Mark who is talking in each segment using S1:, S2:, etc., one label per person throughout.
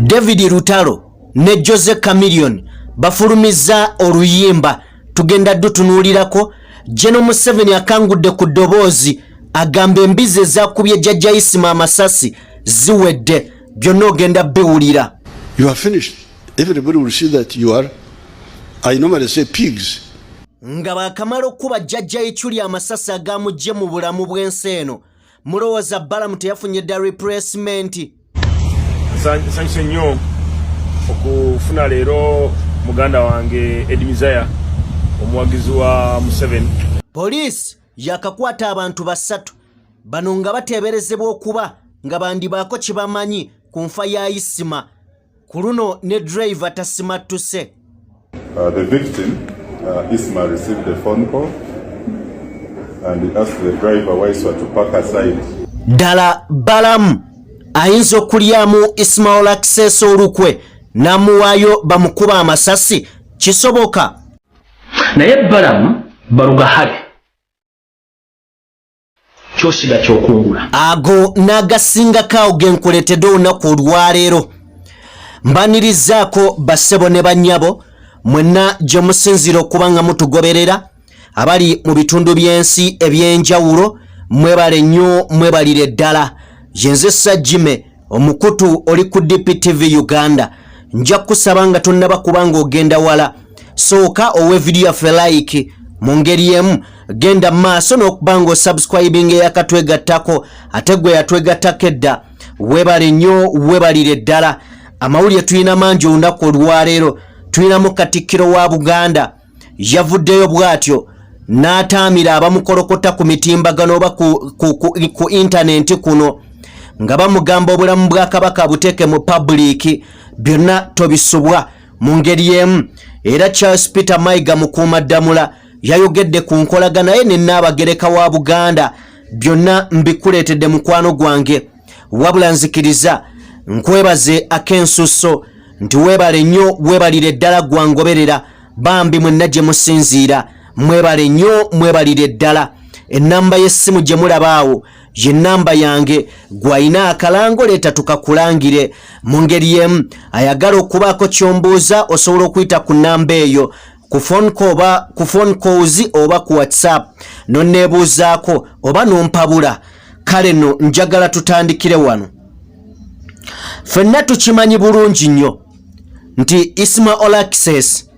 S1: David Lutalo ne Jose Chameleon bafulumiza oluyimba tugenda dutunulirako. General Museveni akangudde ku ddoboozi agamba embizi ezakubye jjajja Isima amasasi ziwedde byonna ogenda biwulira.
S2: You are finished. Everybody will see that you are, I normally say, pigs.
S1: Nga bakamala okuba jjajja Ichuli amasasi agamujje mu bulamu bw'ensi eno mulowooza Balamu teyafunye dda replacement.
S3: Nsanyuse nnyo okufuna leero muganda wange Edmizaya omuwagizi wa Museveni.
S1: Poliisi yakakwata abantu basatu bano nga bateeberezebwa okuba nga bandibaako kibamanyi ku nfa ya Isima ku luno ne driver tasimattuse.
S4: The victim, Isma, received a phone call and he asked the driver Waiswa to park aside.
S1: Dala Balamu ayinza okulyamu Ismail access olukwe namuwaayo bamukuba amasasi kisoboka.
S5: Naye Balamu baluga hali kyosiga kyokungula
S1: ago n'agasingako awo genkuletedde olunaku olwaleero. Mbanirizaako bassebo ne bannyabo mwenna gye musinzira okuba nga mutugoberera abali mu bitundu by'ensi eby'enjawulo mwebale nnyo mwebalire ddala. Yenze Sajjime omukutu oli ku DPTV Uganda. Nja kusaba nga tonnaba kubanga ogenda wala sooka owe video yaffe like mu ngeri emu genda maaso n'okuba nga osubscribing eyakatwegattako ate gwe yatwegattako edda webale nnyo webalire ddala. Amawulire tulina mangi olunaku olwaleero. Tulinamu Katikkiro wa Buganda yavuddeyo bw'atyo n'ataamira abamukolokota ku mitimbagano oba ku intaneti kuno nga bamugamba obulamu bwa Kabaka buteeke mu public byonna tobisubwa mu ngeri emu. Era Charles Peter Mayiga Mukuumaddamula yayogedde ku nkolagana ye ne Nnaabagereka wa Buganda. Byonna mbikuleetedde mukwano gwange wabula nzikiriza nkwebaze ak'ensusso nti weebale nnyo weebalire ddala gwangoberera bambi mwenna gye musinziira mwebale nnyo mwebalire ddala. Ennamba y'essimu gye mulabaawo ye nnamba yange gw'ayina akalango leeta tukakulangire mu ngeri emu. Ayagala okubaako kyombuuza osobola okuyita ku nnamba eyo ku phone calls oba ku WhatsApp nonneebuuzaako oba nompabula. Kale no njagala tutandikire wano. Ffenna tukimanyi bulungi nnyo nti Ismail access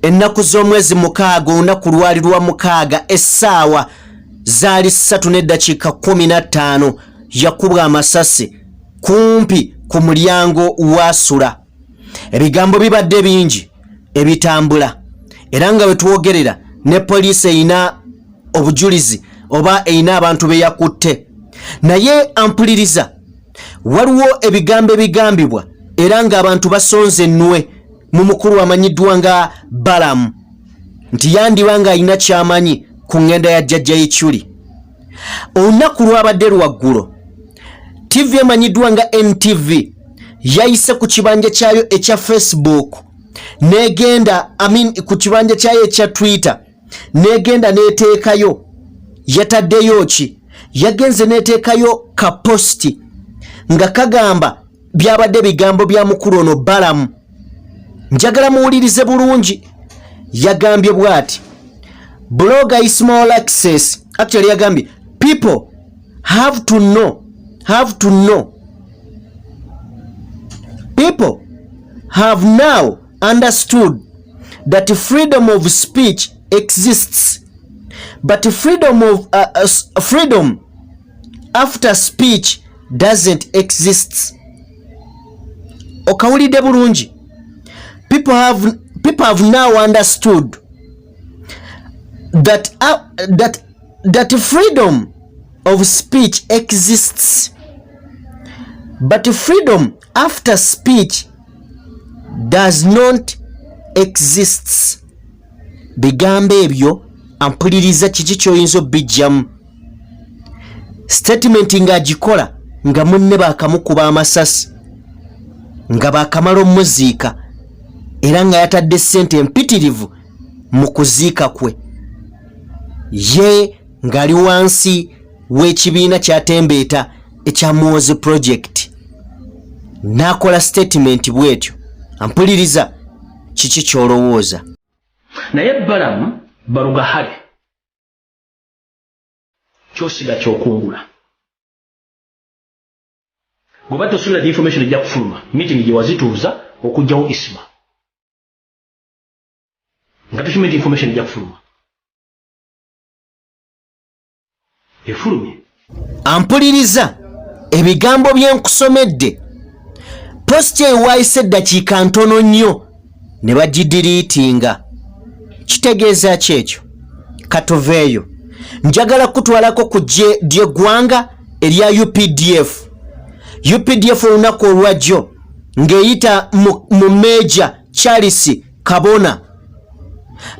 S1: ennaku z'omwezi 6 olunaku lwali lwa 6 essaawa zaali 3:15 yakubwa amasasi kumpi ku mulyango wasula. Ebigambo bibadde bingi ebitambula era nga bwe twogerera ne poliisi eyina obujulizi oba eyina abantu be yakutte. Naye ampuliriza waliwo ebigambo ebigambibwa era ng'abantu basonze ennwe mu mukulu amanyiddwa nga Balamu nti yandiba ng'alina kyamanyi ku ngenda ya jjajja Ichuli. Olunaku lwabadde lwaggulo TV emanyiddwa nga NTV yayise ku kibanja kyayo ekya Facebook negenda ku kibanja kyayo ekya Twitter negenda neteekayo yataddeyo ki yagenze neteekayo ka posti nga kagamba byabadde bigambo bya mukulu ono Balamu. Njagala muwulirize bulungi. Yagambye bw'ati blogger Ismail access actually yagambye people have to know people have now understood that freedom of speech exists but freedom after speech doesn't exist. Okawulidde bulungi. People have now understood that freedom of speech exists but freedom after speech does not exist. Bigambo ebyo ampuliriza kiki kyoyinza obijjamu. Statement ng'agikola nga munne baakamukuba amasasi nga baakamala omuziika era nga yatadde ssente empitirivu mu kuziika kwe ye ng'ali wansi w'ekibiina kyatembeeta ekya Muhoozi Project. n'akola statement bwetyo. Ampuliriza kiki kyolowooza.
S5: Naye Balamu baluga hale kyosiga kyokungula bw'oba tosula the information ejja kufuluma meeting gye wazituuza okugyawo isima nga tukimenti information ejja kufuluma efulumye.
S1: Ampuliriza ebigambo bye nkusomedde posti ewaayise eddakiika ntono nnyo ne bagidiriitinga. Kitegeeza ki ekyo? Katoveeyo njagala kutwalako ku gye ly'eggwanga erya UPDF. UPDF olunaku olwajjo ng'eyita mu Meja Charles Kabona.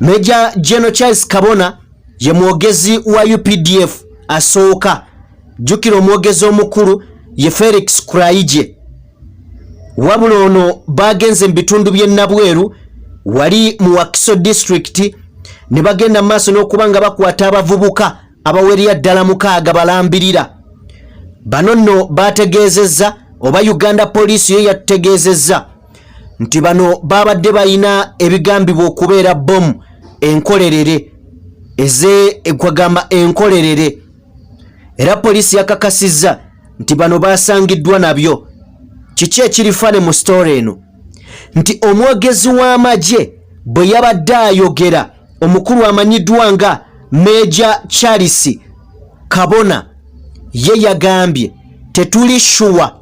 S1: Meja General Charles Kabona ye mwogezi wa UPDF asooka. Jjukira omwogezi omukulu ye Felix Kuraije. Wabula ono bagenze mu bitundu by'e Nabweru wali mu Wakiso district ne bagenda maaso n'okuba nga bakwata abavubuka abawerya ddala 6 balambirira. Bano nno bategeezezza oba Uganda Police yo yategeezezza nti bano babadde bayina ebigambibwa okubeera bomu enkolerere ekwagamba enkolerere. Era poliisi yakakasizza nti bano basangiddwa nabyo. Kiki ekirifane mu story eno? Nti omwogezi w'amagye bwe yabadde ayogera omukulu amanyiddwa nga Meja Charles Kabona ye yagambye tetuli shuwa,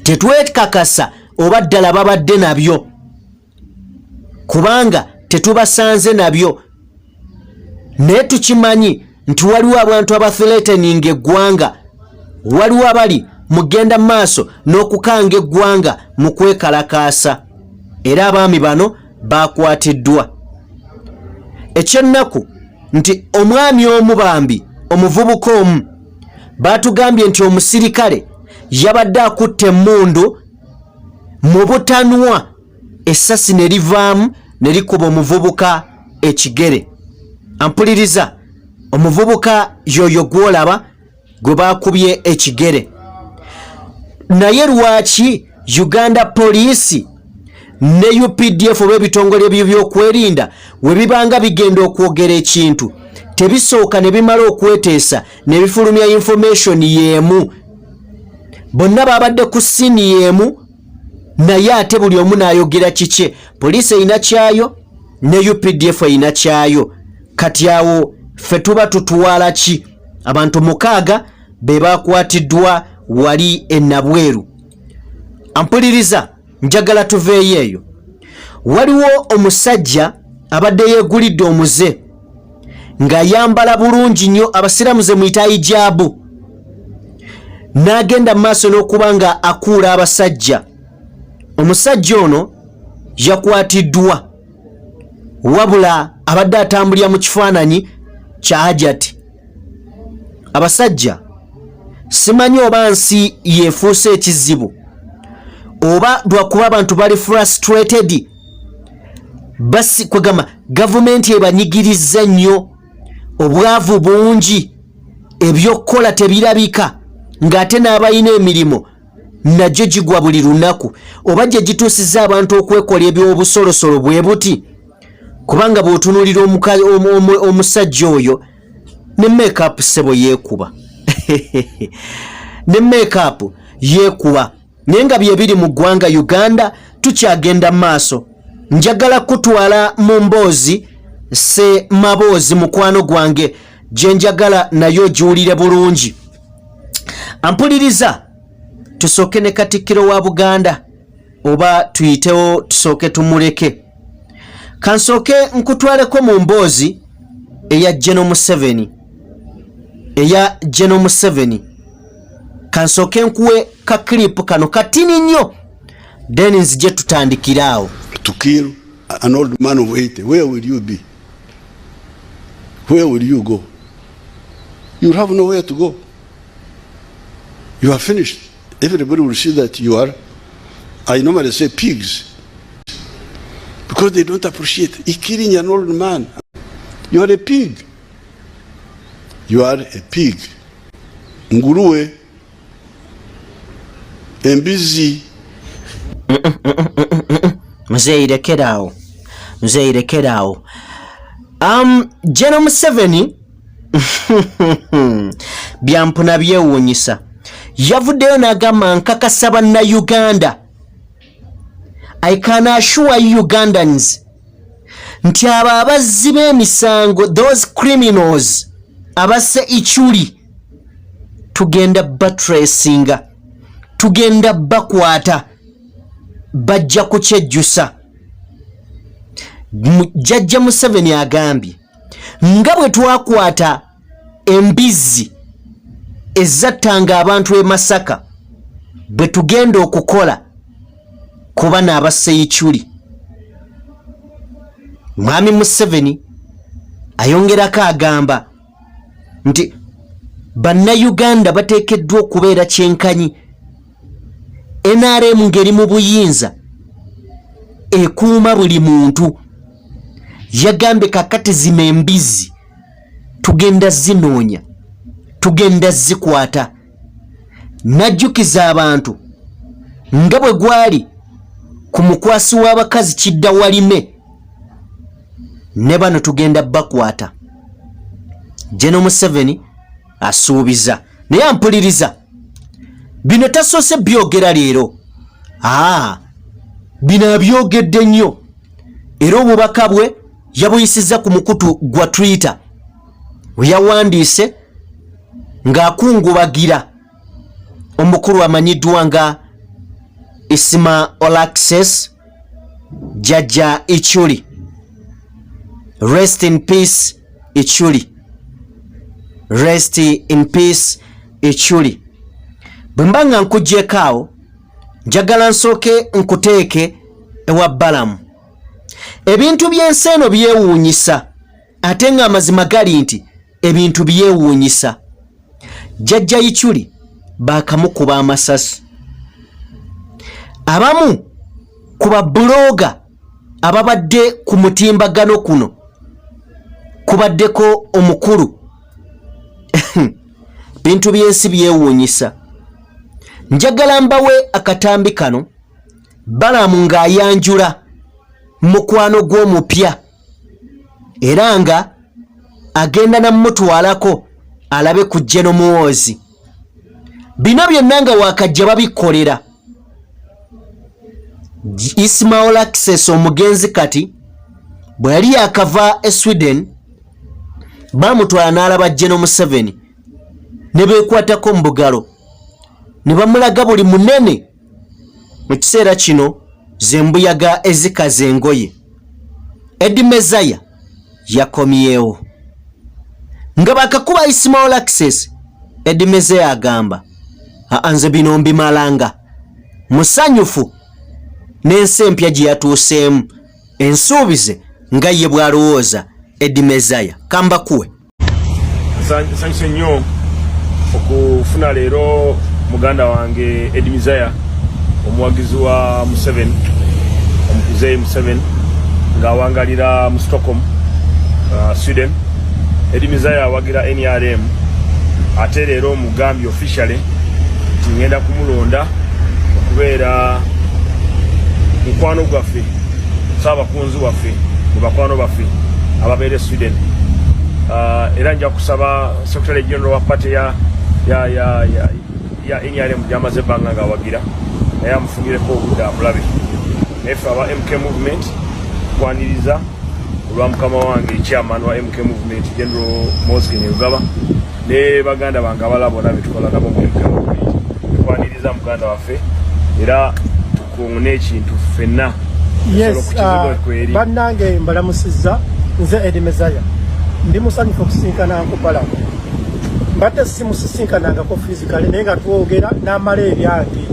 S1: tetwekakasa oba ddala babadde nabyo kubanga tetubasanze nabyo, naye tukimanyi nti waliwo abantu abathreatening eggwanga, waliwo abali mugenda maaso n'okukanga eggwanga mu kwekalakaasa, era abaami bano bakwatiddwa. Ekyennaku nti omwami omu bambi omuvubuka omu batugambye nti omusirikale yabadde akutte emmundu mu butanwa, essasi ne livaamu ne likuba omuvubuka ekigere. Ampuliriza, omuvubuka yoyo gwolaba gwe bakubye ekigere. Naye lwaki Uganda Police ne UPDF olw'ebitongole ebyo by'okwerinda we bibanga bigenda okwogera ekintu tebisooka ne bimala okweteesa ne bifulumya information yeemu? Bonna babadde ku sini yeemu, naye ate buli omu n'ayogera kike. Poliisi erina kyayo ne UPDF erina kyayo. Kati awo ffe tuba tutuwala ki? Abantu 6 be bakwatiddwa wali e Nabweru. Ampuliriza, njagala tuveeyo eyo. Waliwo omusajja abadde yeegulidde omuze ng'ayambala bulungi nnyo, abasiraamu ze muyita hijabu, n'agenda mu maaso n'okuba nga akuula abasajja. Omusajja ono yakwatiddwa, wabula abadde atambulira mu kifaananyi kya hajati. Abasajja simanyi oba nsi yeefuuse ekizibu oba lwakuba abantu bali frustrated, basi kwegamba gavumenti ebanyigirizza nnyo, obwavu bungi, ebyokukola tebirabika, ng'ate n'abalina emirimu najjo gigwa buli lunaku. Oba gye gituusizza abantu okwekola ebyobusolosolo bwe buti, kubanga bw'otunuulira omusajja oyo ne make-up sebo yeekuba ne make-up yeekuba. Naye nga bye biri mu ggwanga Uganda tukyagenda maaso. Njagala kutwala mu mboozi se maboozi mukwano gwange gye njagala nayo giwulire bulungi. Ampuliriza, tusooke ne Katikkiro wa Buganda oba tuyitewo tusooke tumuleke. Kansooke nkutwaleko mu mboozi eya General Museveni. Kansooke nkuwe ka clip kano katini nnyo, then nzije tutandikiraawo.
S2: To kill an old man of 80, where will you be? Where will you go? You have nowhere to go. You are finished. Everybody will see that you are, I normally say, pigs, because they don't appreciate killing an old man. You are a pig. You are a pig. Nguruwe embizi.
S1: Mzeyirekerawo General Museveni byampuna byewuunyisa yavuddeyo n'agamba nkakasa bannayuganda, I can assure Ugandans nti abo abazzi b'emisango, those criminals abasse Ichuli, tugenda batracinga, tugenda bakwata, bajja kukyejjusa. Jjajja Museveni agambye nga bwe twakwata embizi ezattanga abantu e Masaka, bwe tugenda okukola kuba n'abasse Ichuli. Mwami Museveni ayongerako agamba nti bannayuganda bateekeddwa okubeera kyenkanyi. NRM ngeri mu buyinza ekuuma buli muntu. Yagambye kakati zino embizi tugenda zinoonya, tugenda zikwata. Najjukiza abantu nga bwe gwali ku mukwasi w'abakazi Kidda Walime, ne bano tugenda bakwata. General Museveni asuubiza, naye ampuliriza, bino tasoose byogera leero. Bino abyogedde nnyo, era obubaka bwe yabuyisiza ku mukutu gwa Twitter we yawandiise ng'akungubagira omukulu amanyiddwa nga Isma Olaxes Jjajja Ichuli. Rest in peace Ichuli. Rest in peace Ichuli. Bwe mba nga nkuggyeko awo, njagala nsooke nkuteeke ewa Balamu. Ebintu by'ensi eno byewuunyisa, ate nga amazima gali nti ebintu byewuunyisa. Jjajja Ichuli baakamukuba amasasi. Abamu ku babuloga ababadde ku mutimbagano kuno kubaddeko omukulu. Bintu by'ensi byewuunyisa. Njagala mbawe akatambi kano, Balamu ng'ayanjula mukwano gw'omupya era nga agenda namutwalako alabe ku General Muhoozi. Bino byonna nga wakajja babikolera. Isma Olaxes omugenzi kati bwe yali yakava e Sweden, bamutwala n'alaba General Museveni ne beekwatako mu bugalo ne bamulaga buli munene. Mu kiseera kino zembuyaga ezikaza engoye. Edimezaya yakomyewo nga bakakuba Isma Olaxes. Edimezaya agamba nze bino mbimalanga, musanyufu n'ensi empya gye yatuuseemu, ensuubize nga ye bw'alowooza. Edimezaya kambakuwe.
S3: Nsanyuse nnyo okufuna leero muganda wange Edimezaya, omuwagizi wa Museveni, omukuze Museveni, ng'awangalira mu Stockholm, Sweden. Edimezaya awagira NRM, ate leero mugambye officially nti ngenda kumulonda okubeera mukwano gwaffe, saabakunzi waffe, mu bakwano baffe ababeera Sweden. Era nja kusaba Secretary General wa party ya NRM gy'amaze ebbanga ng'awagira, naye amufungireko obudde amulabe. Naye ffe aba MK Movement tukwaniriza olwa mukama wange chairman wa MK Movement General Muhoozi Kainerugaba ne baganda bange abalala bonna betukola nabo mu MK Movement. Tukwaniriza muganda waffe era tukungune ekintu ffenna.
S6: Yes, bannange mbalamusizza, nze Edimezaya. Ndi musanyufu okusinkana Balamu. Mbadde simusisinkanangako physically naye nga twogera n'amala ebyange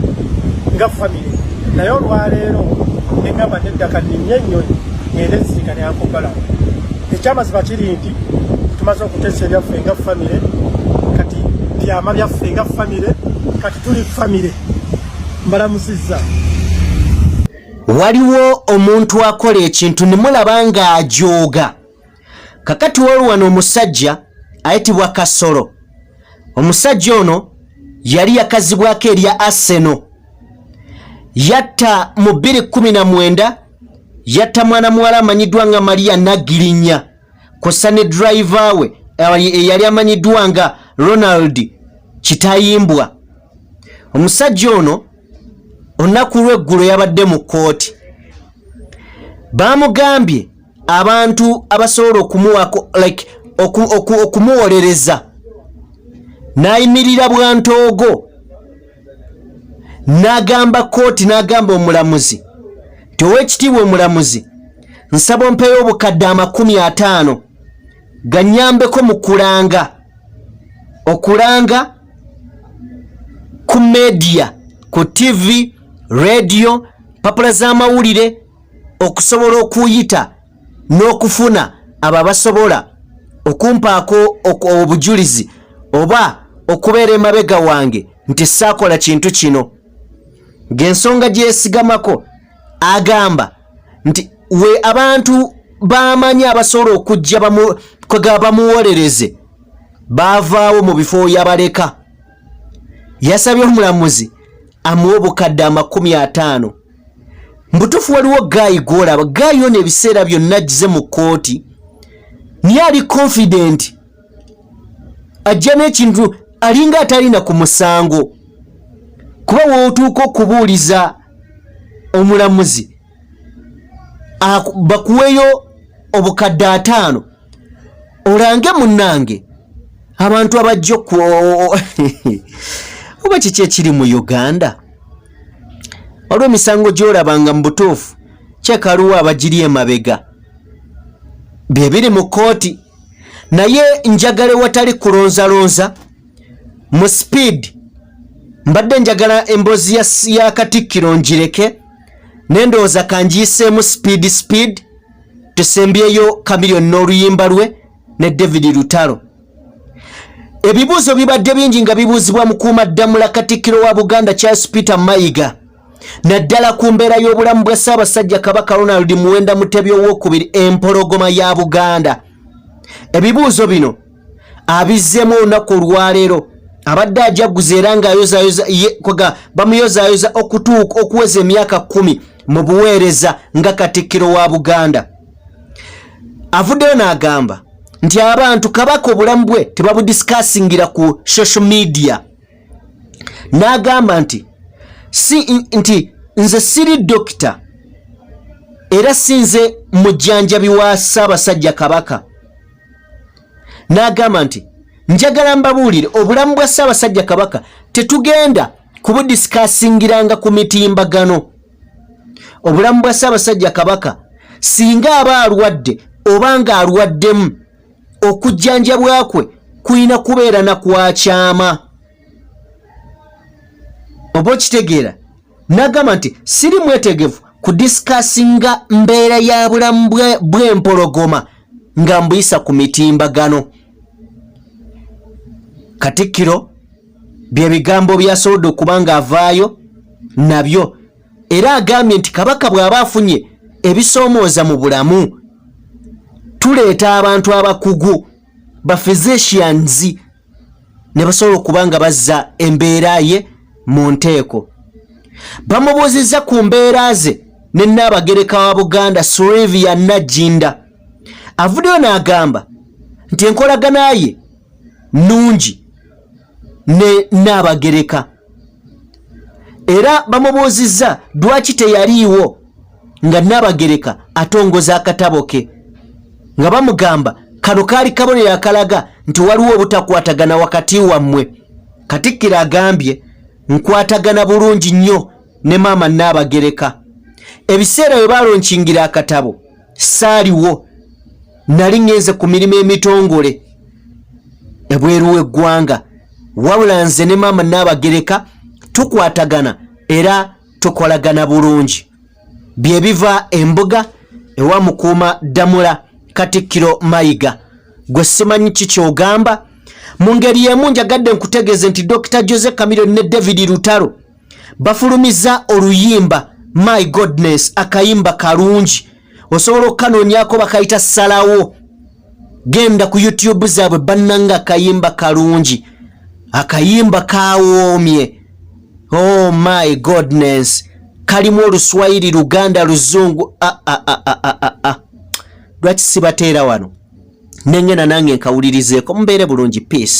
S6: nga family. Naye olwaleero engamba neddaka nninye ennyonyi ngende nsinkane Balamu. Ekyamazima kiri nti tumaze okuteesa ebyaffe nga family, kati byama byaffe nga family, kati tuli family. Mbalamusizza.
S1: Waliwo omuntu akola ekintu ne mulaba ng'ajooga. Kakati waliwo omusajja ayitibwa Kasolo. Omusajja ono yali yakazibwako erya Arsenal yatta mu 2019 yatta mwana muwala amanyiddwa nga Maria Nagirinya kosa ne driver we yali amanyiddwa nga Ronald Kitayimbwa. Omusajja ono olunaku lw'eggulo yabadde mu kkooti. Bamugambye abantu abasobola okumuwako like okumuwolereza n'ayimirira bwantoogo n'agamba kkooti n'agamba omulamuzi nti Oweekitiibwa omulamuzi nsaba ompeeyo obukadde 50 gannyambeko mu okulanga ku media, ku TV, radio, papula z'amawulire okusobola okuyita n'okufuna abo abasobola okumpaako obujulizi oba okubeera emabega wange nti saakola kintu kino. Ng'ensonga gyesigamako agamba nti we abantu bamanyi abasobola okujja bamuwolereze baavaawo mu bifo yabaleka. Yasabye omulamuzi amuwe obukadde 50. Mbutufu waliwo Guy gw'olaba. Guy ono ebiseera byonna agize mu kkooti niye ali confident ajja n'ekintu alinga atalina ku musango, kuba wootuuka okubuuliza omulamuzi bakuweyo obukadde 5 olange munnange abantu abajja oba kiki ekiri mu Uganda olw'emisango gy'olabanga mu butuufu kyekaluwo abagiri emabega bye mu kkooti. Naye njagala watali kulonzalonza mu speed, mbadde njagala emboozi ya Katikkiro njireke n'endowooza kangiyiseemu speed tusembyeyo Chameleon n'oluyimba lwe ne David Lutalo. Ebibuuzo bibadde bingi nga bibuuzibwa mukuumaddamula Katikkiro wa Buganda Charles Peter Mayiga naddala ku mbeera y'obulamu bwa Ssaabasajja Kabaka Ronald Muwenda Mutebi II empologoma ya Buganda. Ebibuuzo bino abizzeemu olunaku olwaleero abadde ajaguza era nga bamuyozaayoza okuweza emyaka 10 mu buweereza nga Katikkiro wa Buganda. Avuddeyo n'agamba nti abantu Kabaka obulamu bwe tebabudisikasingira ku social media. N'agamba nti nze siri dokita era sinze mujjanjabi wa Ssaabasajja Kabaka. N'agamba nti njagala mbabuulire obulamu bwa Ssaabasajja Kabaka tetugenda kubudisikasingiranga ku mitimbagano. Obulamu bwa Ssaabasajja Kabaka singa aba alwadde oba nga alwaddemu okujjanjabwa kwe kuyina kubeera na kwakyama. Oba okitegeera? N'agamba nti siri mwetegefu kudisikasinga mbeera ya bulamu bw'empologoma nga mbuyisa ku mitimbagano. Katikkiro bye bigambo byasobodde okuba nga avaayo nabyo, era agambye nti Kabaka bw'aba afunye ebisoomooza mu bulamu tuleeta abantu abakugu ba physicians ne basobola okuba nga bazza embeera ye mu nteeko. Bamubuuzizza ku mbeera ze ne Nnaabagereka wa Buganda Sylvia Najinda. Avuddeyo n'agamba nti enkolagana ye nnungi ne Nnaabagereka, era bamubuuzizza lwaki teyaliiwo nga Nnaabagereka atongoza akatabo ke, nga bamugamba kano kaali kabonero akalaga nti waliwo obutakwatagana wakati wammwe. Katikkiro agambye nkwatagana bulungi nnyo ne maama Nnaabagereka. Ebiseera bwe balonkingira akatabo saaliwo, nali ngenze ku mirimu emitongole ebweru w'eggwanga, wabula nze ne maama Nnaabagereka tukwatagana era tukolagana bulungi. Bye biva embuga ewa mukuuma ddamula Katikkiro Mayiga. Gwe simanyi kikyogamba. Mu ngeri y'emu njagadde nkutegeeze nti Dr. Jose Chameleon ne David Lutalo bafulumiza oluyimba My Godness, akayimba kalungi. Osobola okanoonyako bakayita Salawo. Genda ku YouTube zaabwe bannanga akayimba kalungi, akayimba kawoomye. Oh my goodness, kalimu Oluswayiri, Luganda, Luzungu. Lwaki sibateera wano nengena nange nkawulirizeeko, mbeere bulungi. Peace.